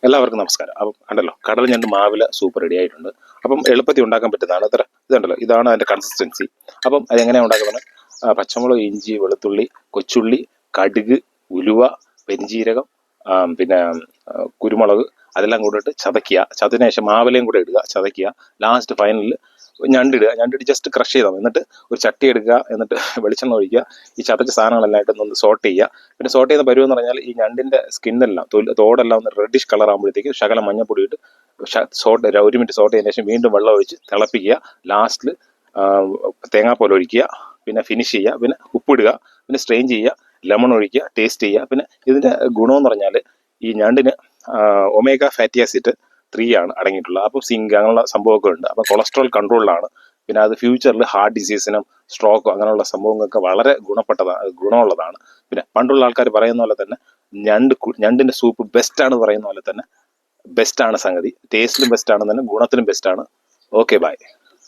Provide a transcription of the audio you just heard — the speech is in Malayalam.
എല്ലാവർക്കും നമസ്കാരം. അപ്പം കണ്ടല്ലോ, കടൽ ഞണ്ട് മാവില സൂപ്പ് റെഡി ആയിട്ടുണ്ട്. അപ്പം എളുപ്പത്തിൽ ഉണ്ടാക്കാൻ പറ്റുന്നതാണ്. അത്ര ഇതുണ്ടല്ലോ, ഇതാണ് അതിൻ്റെ കൺസിസ്റ്റൻസി. അപ്പം അതെങ്ങനെയാണ് ഉണ്ടാക്കുന്നത്? പച്ചമുളക്, ഇഞ്ചി, വെളുത്തുള്ളി, കൊച്ചുള്ളി, കടുക്, ഉലുവ, പെരിഞ്ജീരകം, പിന്നെ കുരുമുളക്, അതെല്ലാം കൂടിയിട്ട് ചതയ്ക്കുക. ചതച്ചതിന് ശേഷം മാവിലയും കൂടെ ഇടുക, ചതയ്ക്കുക. ലാസ്റ്റ് ഫൈനലിൽ ഞണ്ടിട്ട് ജസ്റ്റ് ക്രഷ് ചെയ്താൽ മതി. എന്നിട്ട് ഒരു ചട്ടി എടുക്കുക, എന്നിട്ട് വെളിച്ചെണ്ണ ഒഴിക്കുക. ഈ ചതച്ച സാധനങ്ങളെല്ലാം ഇട്ടൊന്ന് സോട്ട് ചെയ്യുക. പിന്നെ സോട്ട് ചെയ്യുന്ന പരുവെന്ന് പറഞ്ഞാൽ ഈ ഞണ്ടിൻ്റെ സ്കിന്നെല്ലാം തോടെല്ലാം ഒന്ന് റെഡിഷ് കളർ ആകുമ്പോഴത്തേക്ക് ശകലം മഞ്ഞപ്പൊടി ഇട്ട് ഒരു മിനിറ്റ് സോട്ട് ചെയ്തതിന് ശേഷം വീണ്ടും വെള്ളം ഒഴിച്ച് തിളപ്പിക്കുക. ലാസ്റ്റിൽ തേങ്ങാപ്പാൽ ഒഴിക്കുക. പിന്നെ ഫിനിഷ് ചെയ്യുക. പിന്നെ ഉപ്പിടുക. പിന്നെ സ്ട്രെയിൻ ചെയ്യുക. ലെമൺ ഒഴിക്കുക. ടേസ്റ്റ് ചെയ്യുക. പിന്നെ ഇതിൻ്റെ ഗുണമെന്ന് പറഞ്ഞാൽ ഈ ഞണ്ടിന് ഒമേഗ ഫാറ്റി ആസിഡ് 3 ആണ് അടങ്ങിയിട്ടുള്ളത്. അപ്പോൾ സിങ്ക് അങ്ങനെയുള്ള സംഭവമൊക്കെ ഉണ്ട്. അപ്പോൾ കൊളസ്ട്രോൾ കൺട്രോളിലാണ്. പിന്നെ അത് ഫ്യൂച്ചറിൽ ഹാർട്ട് ഡിസീസിനും സ്ട്രോക്കോ അങ്ങനെയുള്ള സംഭവങ്ങൾക്ക് വളരെ ഗുണമുള്ളതാണ്. പിന്നെ പണ്ടുള്ള ആൾക്കാർ പറയുന്ന പോലെ തന്നെ ഞണ്ടിൻ്റെ സൂപ്പ് ബെസ്റ്റാണ് പറയുന്ന പോലെ തന്നെ ബെസ്റ്റാണ് സംഗതി. ടേസ്റ്റിലും ബെസ്റ്റാണ് തന്നെ, ഗുണത്തിലും ബെസ്റ്റാണ്. Okay, by.